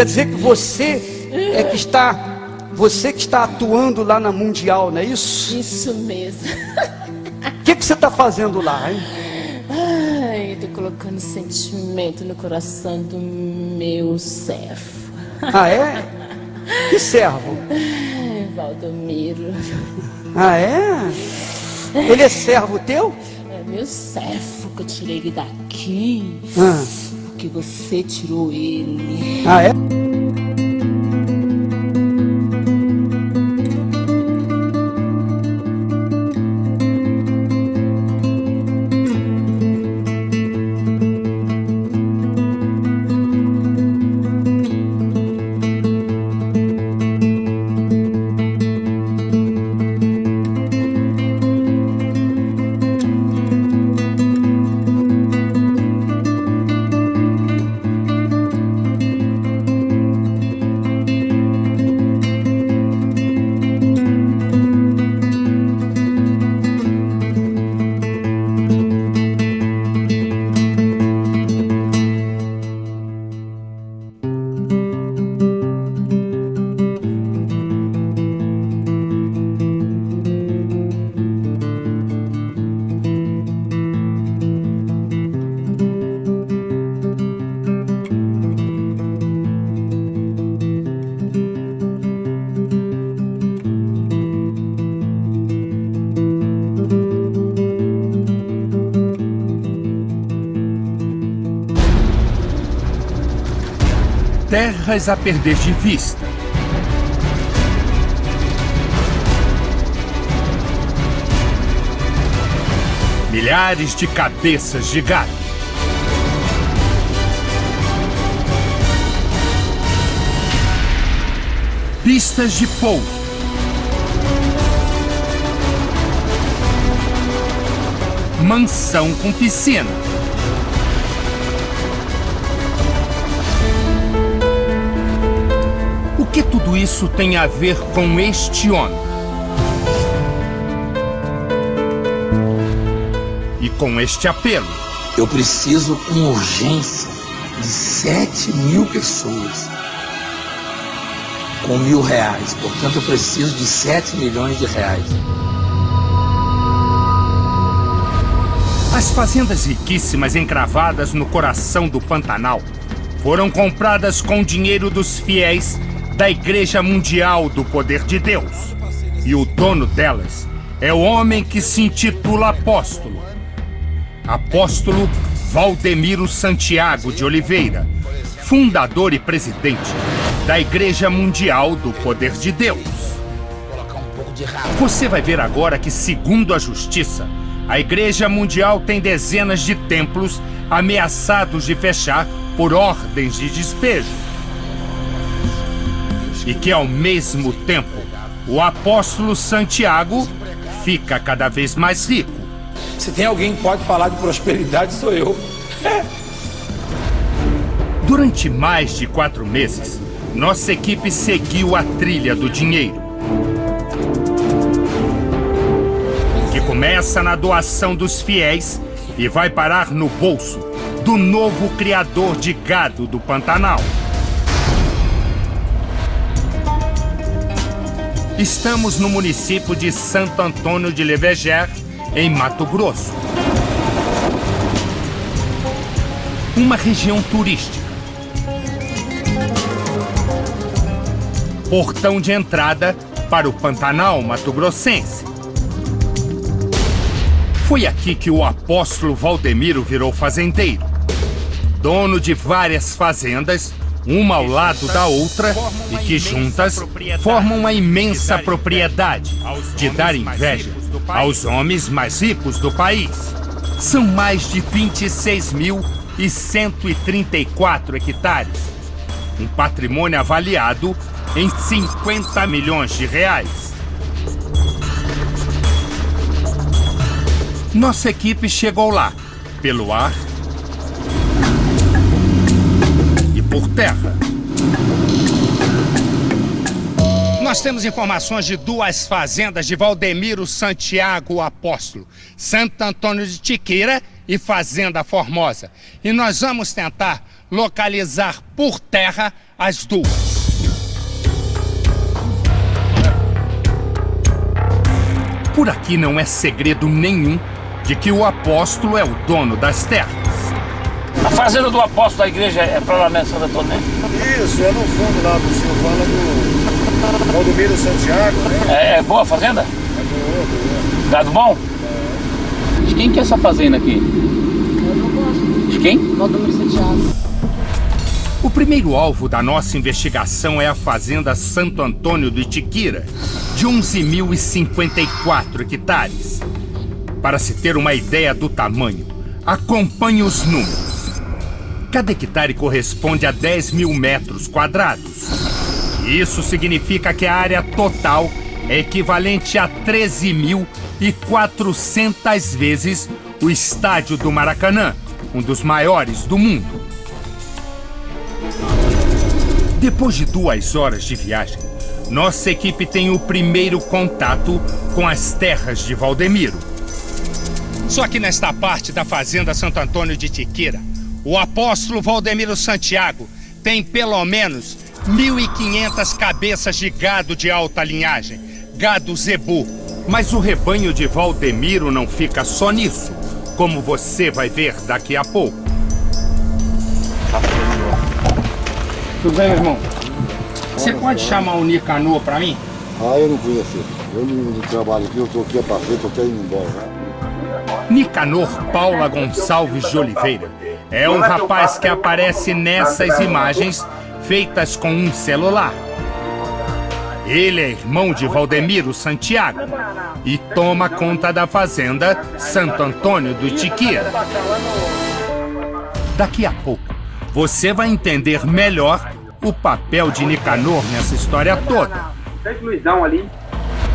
Quer dizer que você que está atuando lá na Mundial, não é isso? Isso mesmo. O que você está fazendo lá, hein? Ai, tô colocando sentimento no coração do meu servo. Ah, é? Que servo? Ai, Valdomiro. Ah, é? Ele é servo teu? É meu servo que eu tirei ele daqui. Porque você tirou ele. Ah, é? Terras a perder de vista. Milhares de cabeças de gado. Pistas de pouso. Mansão com piscina. O que tudo isso tem a ver com este homem? E com este apelo? Eu preciso com urgência de 7.000 pessoas com R$1.000. Portanto, eu preciso de 7 milhões de reais. As fazendas riquíssimas encravadas no coração do Pantanal foram compradas com dinheiro dos fiéis da Igreja Mundial do Poder de Deus. E o dono delas é o homem que se intitula Apóstolo. Apóstolo Valdemiro Santiago de Oliveira, fundador e presidente da Igreja Mundial do Poder de Deus. Você vai ver agora que, segundo a Justiça, a Igreja Mundial tem dezenas de templos ameaçados de fechar por ordens de despejo. E que, ao mesmo tempo, o apóstolo Santiago fica cada vez mais rico. Se tem alguém que pode falar de prosperidade, sou eu. Durante mais de 4 meses, nossa equipe seguiu a trilha do dinheiro, que começa na doação dos fiéis e vai parar no bolso do novo criador de gado do Pantanal. Estamos no município de Santo Antônio de Leveger, em Mato Grosso. Uma região turística. Portão de entrada para o Pantanal mato-grossense. Foi aqui que o apóstolo Valdemiro virou fazendeiro. Dono de várias fazendas, uma ao lado da outra, e que juntas formam uma imensa propriedade de dar inveja aos homens mais ricos do país. São mais de 26.134 hectares, um patrimônio avaliado em 50 milhões de reais. Nossa equipe chegou lá, pelo ar e por terra. Nós temos informações de 2 fazendas de Valdemiro Santiago Apóstolo, Santo Antônio de Tiqueira e Fazenda Formosa. E nós vamos tentar localizar por terra as duas. Por aqui não é segredo nenhum de que o apóstolo é o dono das terras. A fazenda do apóstolo da igreja é para lá, Santo Antônio, né? Isso, é no fundo lá do senhor, fala do Valdomiro Santiago, né? É boa a fazenda? É boa. Gado bom? De quem que é essa fazenda aqui? Eu não gosto. De quem? Valdomiro Santiago. O primeiro alvo da nossa investigação é a Fazenda Santo Antônio do Itiquira, de 11.054 hectares. Para se ter uma ideia do tamanho, acompanhe os números. Cada hectare corresponde a 10 mil metros quadrados. Isso significa que a área total é equivalente a 13.400 vezes o estádio do Maracanã, um dos maiores do mundo. Depois de 2 horas de viagem, nossa equipe tem o primeiro contato com as terras de Valdemiro. Só que nesta parte da Fazenda Santo Antônio de Itiquira, o apóstolo Valdemiro Santiago tem pelo menos 1.500 cabeças de gado de alta linhagem, gado zebu. Mas o rebanho de Valdemiro não fica só nisso, como você vai ver daqui a pouco. Tudo bem, meu irmão? Você pode chamar o Nicanor para mim? Eu não conheço. Eu não trabalho aqui, eu estou aqui a passeio, estou até indo embora. Nicanor Paula Gonçalves de Oliveira é um rapaz que aparece nessas imagens feitas com um celular. Ele é irmão de Valdemiro Santiago e toma conta da Fazenda Santo Antônio do Itiquira. Daqui a pouco, você vai entender melhor o papel de Nicanor nessa história toda.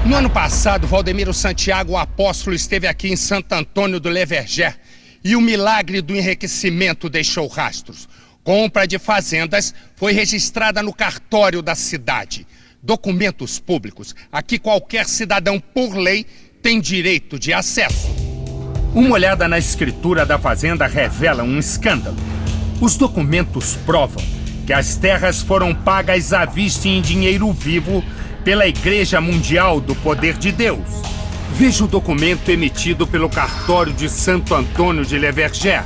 No ano passado, Valdemiro Santiago, o apóstolo, esteve aqui em Santo Antônio do Leverger e o milagre do enriquecimento deixou rastros. Compra de fazendas foi registrada no cartório da cidade. Documentos públicos a que qualquer cidadão, por lei, tem direito de acesso. Uma olhada na escritura da fazenda revela um escândalo. Os documentos provam que as terras foram pagas à vista em dinheiro vivo pela Igreja Mundial do Poder de Deus. Veja o documento emitido pelo cartório de Santo Antônio de Leverger.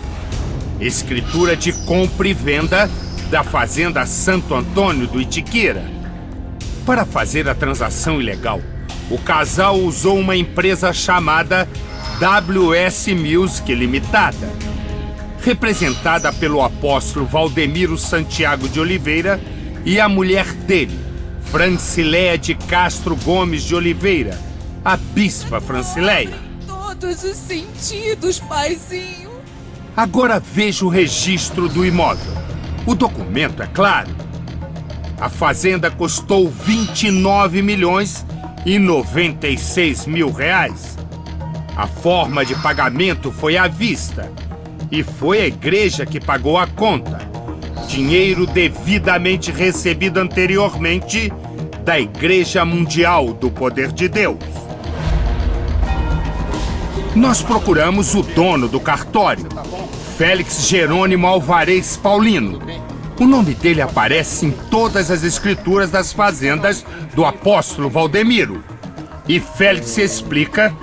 Escritura de compra e venda da Fazenda Santo Antônio do Itiquira. Para fazer a transação ilegal, o casal usou uma empresa chamada WS Music Limitada, representada pelo apóstolo Valdemiro Santiago de Oliveira e a mulher dele, Francileia de Castro Gomes de Oliveira, a bispa Francileia. Todos os sentidos, paizinho. Agora veja o registro do imóvel. O documento é claro. A fazenda custou 29.096.000 reais. A forma de pagamento foi à vista. E foi a igreja que pagou a conta. Dinheiro devidamente recebido anteriormente da Igreja Mundial do Poder de Deus. Nós procuramos o dono do cartório, Félix Jerônimo Alvarez Paulino. O nome dele aparece em todas as escrituras das fazendas do apóstolo Valdemiro. E Félix explica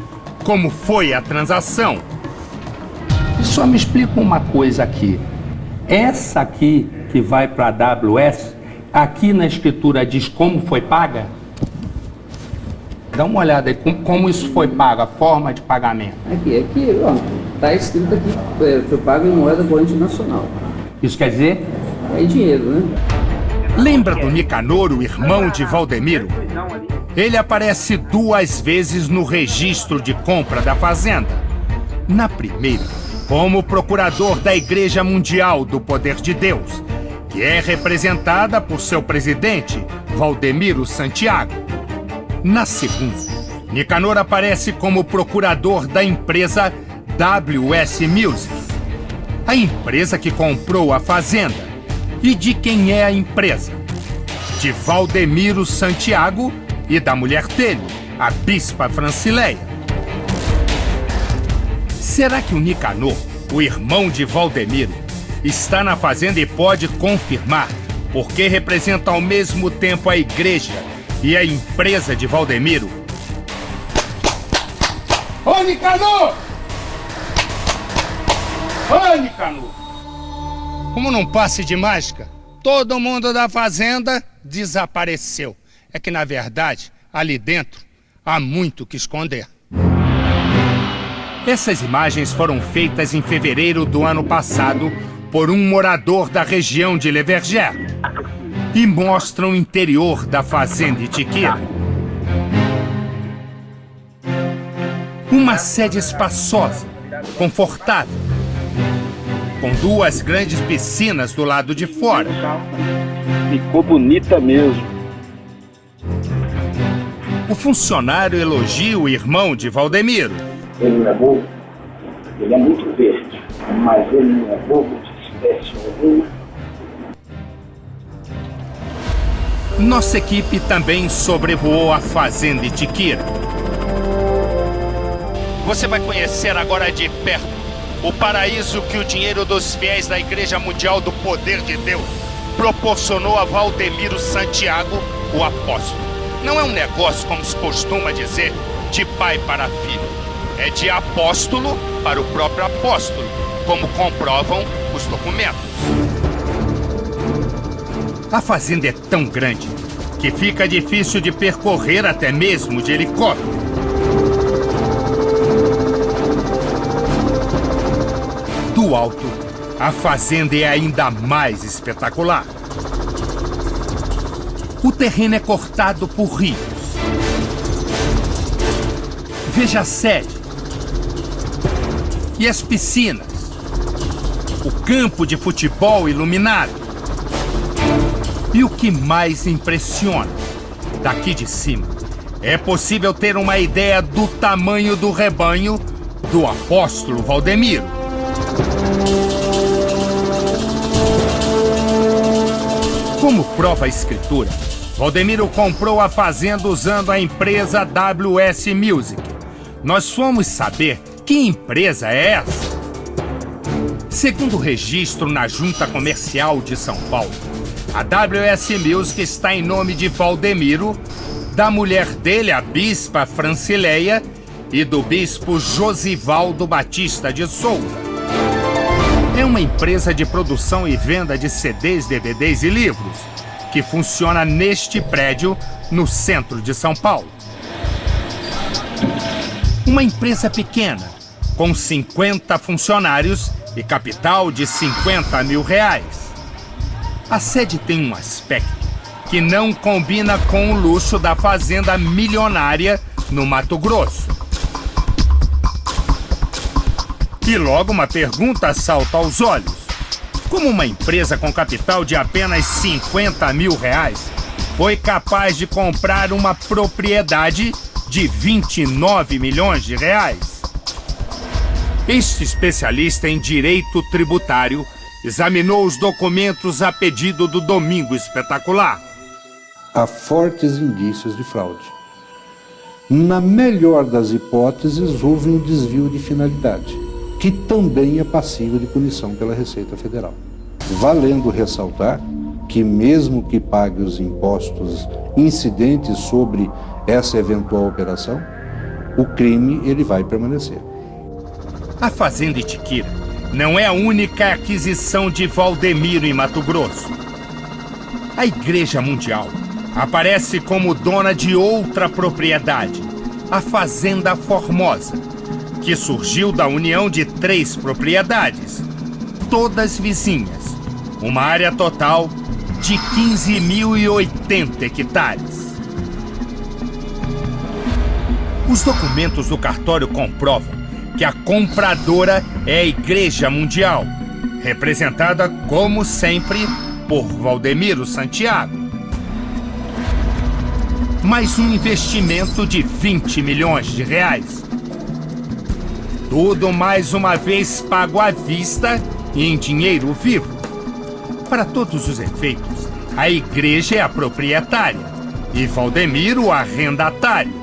como foi a transação. Só me explica uma coisa aqui. Essa aqui que vai para a AWS, aqui na escritura diz como foi paga? Dá uma olhada aí, como isso foi pago, a forma de pagamento. Aqui, ó, tá escrito aqui, foi pago em moeda corrente nacional. Isso quer dizer? É dinheiro, né? Lembra do Nicanor, o irmão de Valdemiro? Ele aparece 2 vezes no registro de compra da fazenda. Na primeira, como procurador da Igreja Mundial do Poder de Deus, que é representada por seu presidente, Valdemiro Santiago. Na segunda, Nicanor aparece como procurador da empresa WS Music, a empresa que comprou a fazenda. E de quem é a empresa? De Valdemiro Santiago e da mulher dele, a bispa Francileia. Será que o Nicanor o irmão de Valdemiro, está na fazenda e pode confirmar, porque representa ao mesmo tempo a igreja e a empresa de Valdemiro. Ô, Nicanor! Ô, Nicanor! Como num passe de mágica, todo mundo da fazenda desapareceu. É que, na verdade, ali dentro há muito o que esconder. Essas imagens foram feitas em fevereiro do ano passado por um morador da região de Le Verger e mostram o interior da fazenda Itiqueira. Uma sede espaçosa, confortável, com 2 grandes piscinas do lado de fora. Ficou bonita mesmo. O funcionário elogia o irmão de Valdemiro. Ele não é bobo, ele é muito verde, mas ele não é bobo de espécie alguma. Nossa equipe também sobrevoou a fazenda Itiqueira. Você vai conhecer agora de perto o paraíso que o dinheiro dos fiéis da Igreja Mundial do Poder de Deus proporcionou a Valdemiro Santiago, o apóstolo. Não é um negócio, como se costuma dizer, de pai para filho. É de apóstolo para o próprio apóstolo, como comprovam os documentos. A fazenda é tão grande que fica difícil de percorrer até mesmo de helicóptero. Do alto, a fazenda é ainda mais espetacular. O terreno é cortado por rios. Veja a sede. E as piscinas. O campo de futebol iluminado. E o que mais impressiona, daqui de cima, é possível ter uma ideia do tamanho do rebanho do apóstolo Valdemiro. Como prova a escritura, Valdemiro comprou a fazenda usando a empresa WS Music. Nós fomos saber que empresa é essa. Segundo o registro na Junta Comercial de São Paulo, a WS Music está em nome de Valdemiro, da mulher dele, a bispa Francileia, e do bispo Josivaldo Batista de Souza. É uma empresa de produção e venda de CDs, DVDs e livros, que funciona neste prédio, no centro de São Paulo. Uma empresa pequena, com 50 funcionários e capital de R$50 mil. A sede tem um aspecto que não combina com o luxo da fazenda milionária no Mato Grosso. E logo uma pergunta salta aos olhos. Como uma empresa com capital de apenas R$50 mil foi capaz de comprar uma propriedade de R$29 milhões? Este especialista em direito tributário examinou os documentos a pedido do Domingo Espetacular. Há fortes indícios de fraude. Na melhor das hipóteses, houve um desvio de finalidade, que também é passível de punição pela Receita Federal. Valendo ressaltar que mesmo que pague os impostos incidentes sobre essa eventual operação, o crime ele vai permanecer. A fazenda Itiqueira não é a única aquisição de Valdemiro em Mato Grosso. A Igreja Mundial aparece como dona de outra propriedade, a Fazenda Formosa, que surgiu da união de 3 propriedades, todas vizinhas, uma área total de 15.080 hectares. Os documentos do cartório comprovam que a compradora é a Igreja Mundial, representada, como sempre, por Valdemiro Santiago. Mais um investimento de R$20 milhões. Tudo mais uma vez pago à vista e em dinheiro vivo. Para todos os efeitos, a igreja é a proprietária e Valdemiro o arrendatário.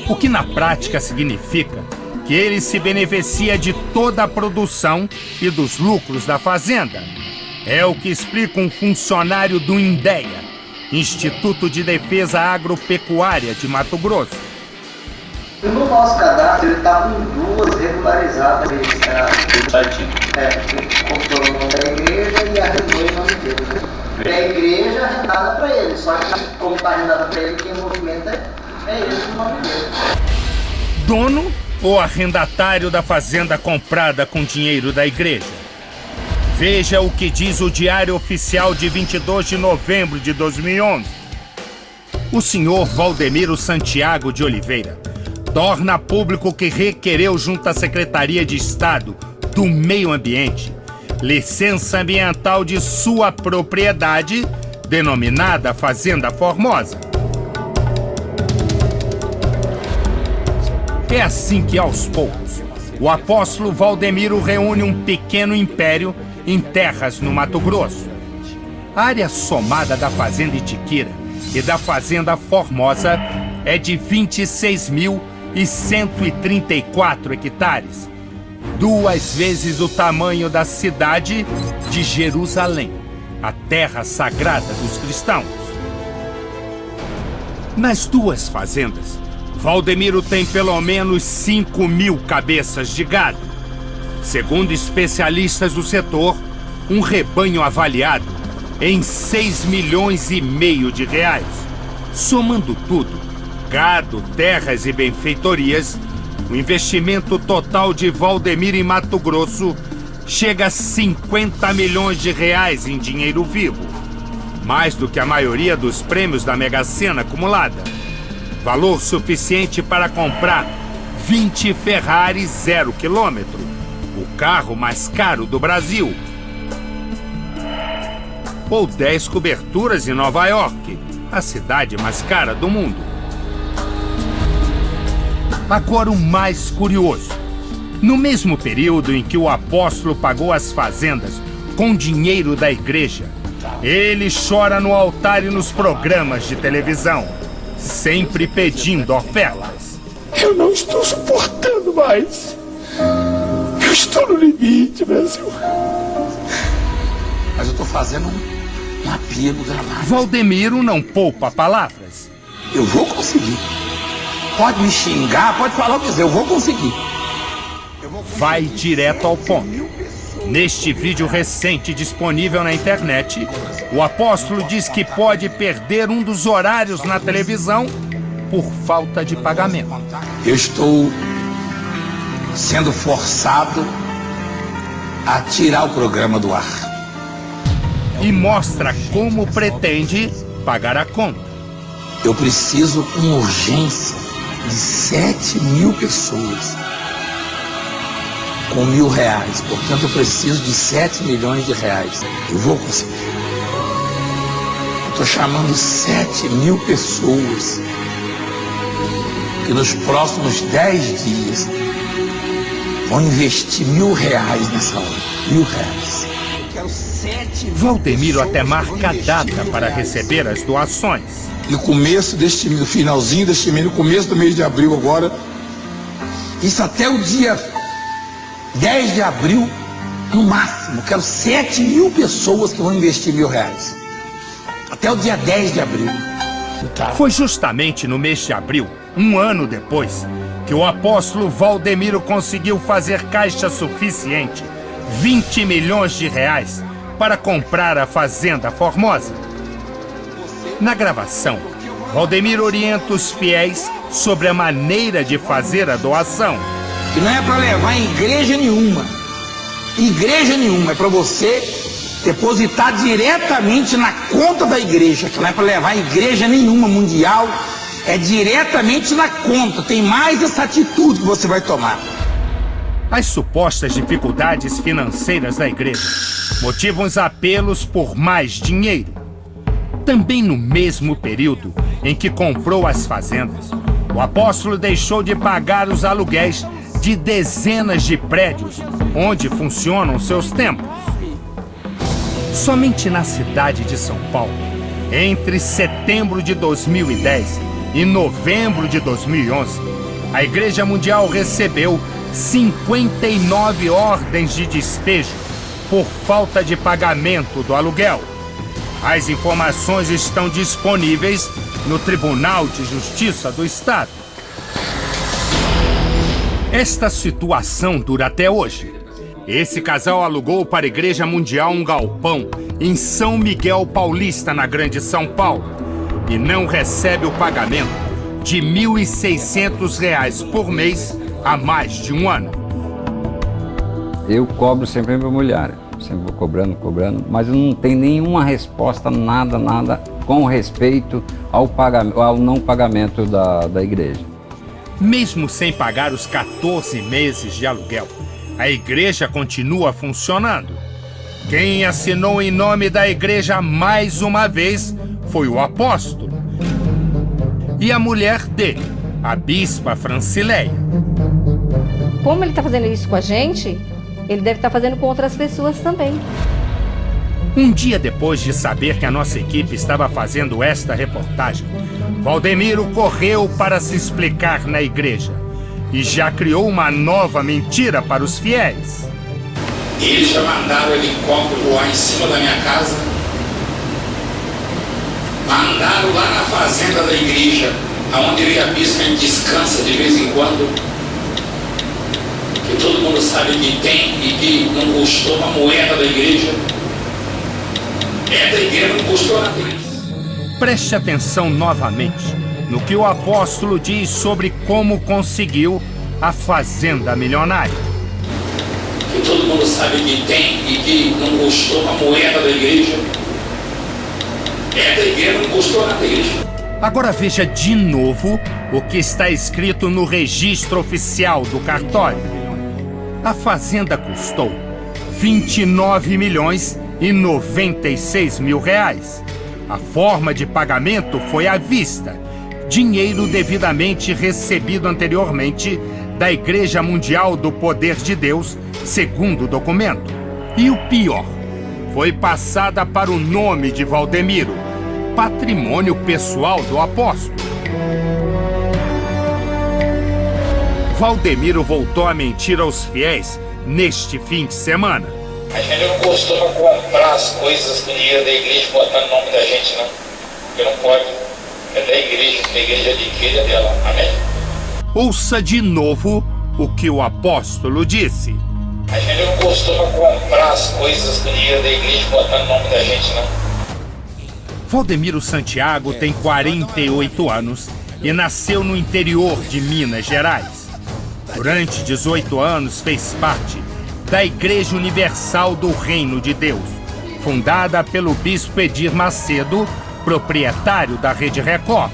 O que na prática significa que ele se beneficia de toda a produção e dos lucros da fazenda. É o que explica um funcionário do INDEA, Instituto de Defesa Agropecuária de Mato Grosso. No nosso cadastro, ele está com 2 regularizadas registradas. Ele comprou o nome da igreja e arrendou em nome dele. E a igreja arrendada para ele, só que como está arrendada para ele, quem movimenta é ele o nome dele. Dono ou arrendatário da fazenda comprada com dinheiro da igreja? Veja o que diz o Diário Oficial de 22 de novembro de 2011. O senhor Valdemiro Santiago de Oliveira torna público que requereu junto à Secretaria de Estado do Meio Ambiente licença ambiental de sua propriedade, denominada Fazenda Formosa. É assim que, aos poucos, o apóstolo Valdemiro reúne um pequeno império em terras no Mato Grosso. A área somada da Fazenda Itiquira e da Fazenda Formosa é de 26.134 hectares, 2 vezes o tamanho da cidade de Jerusalém, a terra sagrada dos cristãos. Nas 2 fazendas, Valdemiro tem pelo menos 5.000 cabeças de gado. Segundo especialistas do setor, um rebanho avaliado em 6,5 milhões de reais. Somando tudo, gado, terras e benfeitorias, o investimento total de Valdemiro em Mato Grosso chega a 50 milhões de reais em dinheiro vivo. Mais do que a maioria dos prêmios da Mega Sena acumulada. Valor suficiente para comprar 20 Ferrari 0 km, o carro mais caro do Brasil. Ou 10 coberturas em Nova York, a cidade mais cara do mundo. Agora o mais curioso. No mesmo período em que o apóstolo pagou as fazendas com dinheiro da igreja, ele chora no altar e nos programas de televisão, sempre pedindo ofertas. Eu não estou suportando mais. Eu estou no limite, Brasil. Mas eu estou fazendo um apelo dramático. Valdemiro não poupa palavras. Eu vou conseguir. Pode me xingar, pode falar o que quiser, eu vou conseguir. Vai direto ao ponto. Neste vídeo recente disponível na internet, o apóstolo diz que pode perder um dos horários na televisão por falta de pagamento. Eu estou sendo forçado a tirar o programa do ar. E mostra como pretende pagar a conta. Eu preciso com urgência de 7.000 pessoas com R$1.000. Portanto, eu preciso de 7 milhões de reais. Eu vou conseguir. Eu estou chamando 7.000 pessoas que nos próximos 10 dias vão investir R$1.000 nessa obra. R$1.000. Eu quero 7.000 Valdemiro até marca a data para receber as doações. No começo deste mês, no finalzinho deste mês, no começo do mês de abril agora, isso até o dia 10 de abril, no máximo. Quero 7.000 pessoas que vão investir R$1.000. Até o dia 10 de abril. Foi justamente no mês de abril, um ano depois, que o apóstolo Valdemiro conseguiu fazer caixa suficiente, 20 milhões de reais, para comprar a Fazenda Formosa. Na gravação, Valdemiro orienta os fiéis sobre a maneira de fazer a doação. Que não é para levar em igreja nenhuma. Igreja nenhuma. É para você depositar diretamente na conta da igreja. Que não é para levar em igreja nenhuma mundial. É diretamente na conta. Tem mais essa atitude que você vai tomar. As supostas dificuldades financeiras da igreja motivam os apelos por mais dinheiro. Também no mesmo período em que comprou as fazendas, o apóstolo deixou de pagar os aluguéis de dezenas de prédios onde funcionam seus templos. Somente na cidade de São Paulo, entre setembro de 2010 e novembro de 2011, a Igreja Mundial recebeu 59 ordens de despejo por falta de pagamento do aluguel. As informações estão disponíveis no Tribunal de Justiça do Estado. Esta situação dura até hoje. Esse casal alugou para a Igreja Mundial um galpão em São Miguel Paulista, na Grande São Paulo, e não recebe o pagamento de R$ 1.600 por mês há mais de um ano. Eu cobro sempre a minha mulher, sempre vou cobrando, mas eu não tenho nenhuma resposta, nada com respeito ao não pagamento da igreja. Mesmo sem pagar os 14 meses de aluguel, a igreja continua funcionando. Quem assinou em nome da igreja mais uma vez foi o apóstolo e a mulher dele, a bispa Francileia. Como ele está fazendo isso com a gente, ele deve estar fazendo com outras pessoas também. Um dia depois de saber que a nossa equipe estava fazendo esta reportagem, Valdemiro correu para se explicar na igreja e já criou uma nova mentira para os fiéis. Eles já mandaram o helicóptero voar em cima da minha casa, mandaram lá na fazenda da igreja, onde eu e a bispa descansa de vez em quando, que todo mundo sabe que tem e que não custou uma moeda da igreja. É da igreja, não custou nada. Preste atenção novamente no que o apóstolo diz sobre como conseguiu a fazenda milionária. Que todo mundo sabe que tem e que não custou uma moeda da igreja. É da igreja, não custou nada da igreja. Agora veja de novo o que está escrito no registro oficial do cartório. A fazenda custou R$29.096.000. A forma de pagamento foi à vista, dinheiro devidamente recebido anteriormente da Igreja Mundial do Poder de Deus, segundo o documento. E o pior, foi passada para o nome de Valdemiro, patrimônio pessoal do apóstolo. Valdemiro voltou a mentir aos fiéis neste fim de semana. A gente não costuma comprar as coisas com dinheiro da igreja botando o nome da gente, não. Porque não pode. É da igreja, a igreja é de igreja dela. Amém? Ouça de novo o que o apóstolo disse. A gente não costuma comprar as coisas com dinheiro da igreja botando o nome da gente, não. Valdemiro Santiago tem 48 anos e nasceu no interior de Minas Gerais. Durante 18 anos fez parte da Igreja Universal do Reino de Deus, fundada pelo bispo Edir Macedo, proprietário da Rede Record.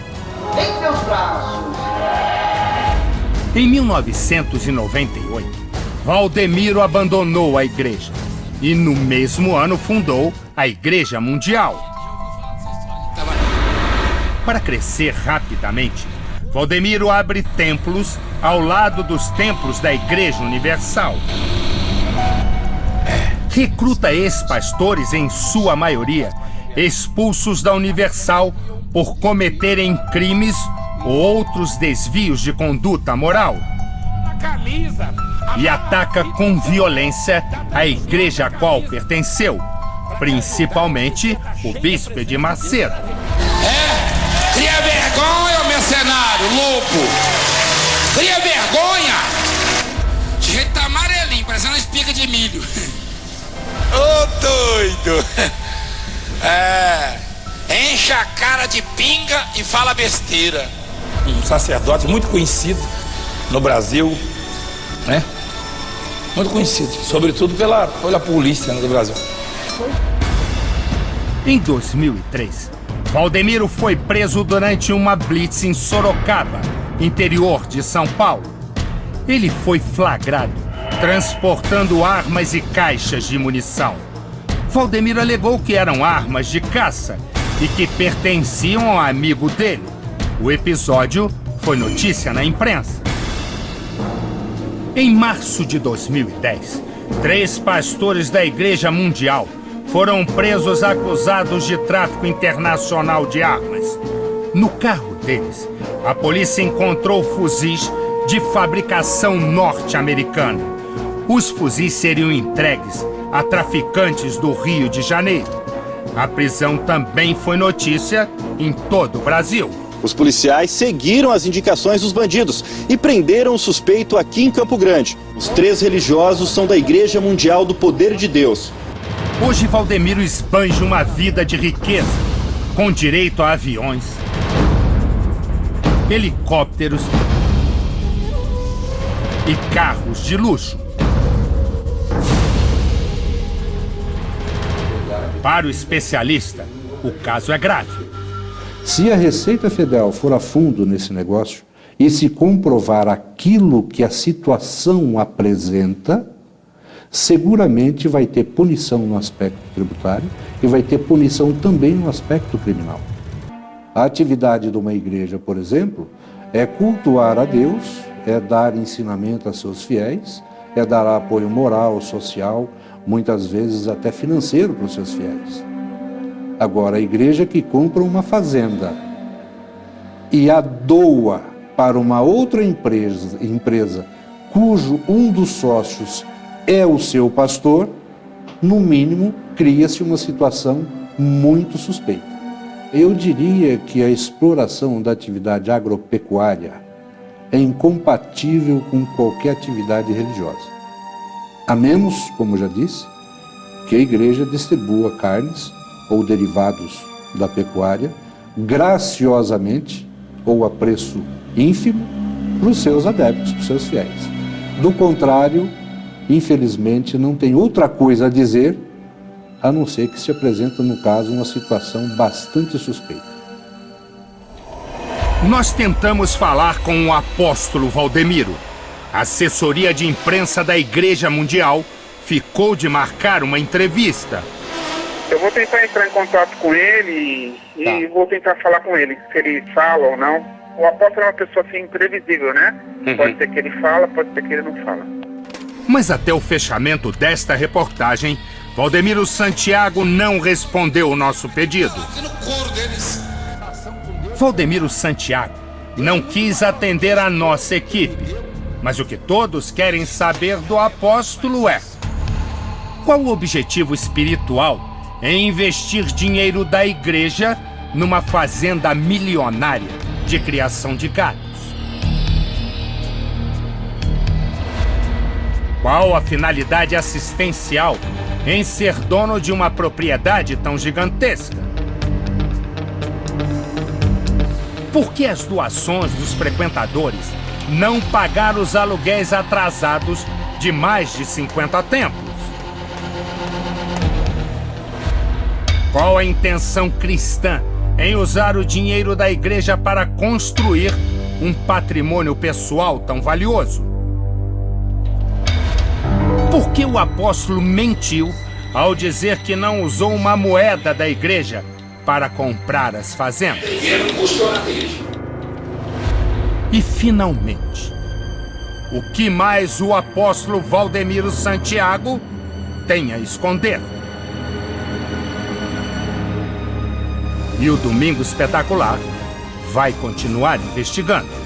Em seus braços. Em 1998, Valdemiro abandonou a igreja e no mesmo ano fundou a Igreja Mundial. Para crescer rapidamente, Valdemiro abre templos ao lado dos templos da Igreja Universal. Recruta ex-pastores, em sua maioria, expulsos da Universal por cometerem crimes ou outros desvios de conduta moral. E ataca com violência a igreja a qual pertenceu, principalmente o bispo Edir Macedo. Cria vergonha, mercenário, louco! Cria vergonha! O jeito tá amarelinho, parecendo uma espiga de milho. Ô doido! Enche a cara de pinga e fala besteira. Um sacerdote muito conhecido no Brasil, né? Muito conhecido, sobretudo pela polícia, né, do Brasil. Em 2003, Valdemiro foi preso durante uma blitz em Sorocaba, interior de São Paulo. Ele foi flagrado transportando armas e caixas de munição. Valdemiro alegou que eram armas de caça e que pertenciam ao amigo dele. O episódio foi notícia na imprensa. Em março de 2010, 3 pastores da Igreja Mundial foram presos acusados de tráfico internacional de armas. No carro deles, a polícia encontrou fuzis de fabricação norte-americana. Os fuzis seriam entregues a traficantes do Rio de Janeiro. A prisão também foi notícia em todo o Brasil. Os policiais seguiram as indicações dos bandidos e prenderam o suspeito aqui em Campo Grande. Os 3 religiosos são da Igreja Mundial do Poder de Deus. Hoje, Valdemiro esbanja uma vida de riqueza, com direito a aviões, helicópteros e carros de luxo. Para o especialista, o caso é grave. Se a Receita Federal for a fundo nesse negócio e se comprovar aquilo que a situação apresenta, seguramente vai ter punição no aspecto tributário e vai ter punição também no aspecto criminal. A atividade de uma igreja, por exemplo, é cultuar a Deus, é dar ensinamento a seus fiéis, é dar apoio moral, social, muitas vezes até financeiro para os seus fiéis. Agora, a igreja que compra uma fazenda e a doa para uma outra empresa cujo um dos sócios é o seu pastor, no mínimo, cria-se uma situação muito suspeita. Eu diria que a exploração da atividade agropecuária é incompatível com qualquer atividade religiosa. A menos, como já disse, que a igreja distribua carnes ou derivados da pecuária graciosamente ou a preço ínfimo para os seus adeptos, para os seus fiéis. Do contrário, infelizmente, não tem outra coisa a dizer a não ser que se apresenta, no caso, uma situação bastante suspeita. Nós tentamos falar com o apóstolo Valdemiro. A assessoria de imprensa da Igreja Mundial ficou de marcar uma entrevista. Eu vou tentar entrar em contato com ele e vou tentar falar com ele, se ele fala ou não. O apóstolo é uma pessoa assim imprevisível, né? Pode ser que ele fala, pode ser que ele não fala. Mas até o fechamento desta reportagem, Valdemiro Santiago não respondeu o nosso pedido. Valdemiro Santiago não quis atender a nossa equipe. Mas o que todos querem saber do apóstolo é: qual o objetivo espiritual em investir dinheiro da igreja numa fazenda milionária de criação de gados? Qual a finalidade assistencial em ser dono de uma propriedade tão gigantesca? Por que as doações dos frequentadores não pagaram os aluguéis atrasados de mais de 50 templos? Qual a intenção cristã em usar o dinheiro da igreja para construir um patrimônio pessoal tão valioso? Por que o apóstolo mentiu ao dizer que não usou uma moeda da igreja para comprar as fazendas? E, finalmente, o que mais o apóstolo Valdemiro Santiago tem a esconder? E o Domingo Espetacular vai continuar investigando.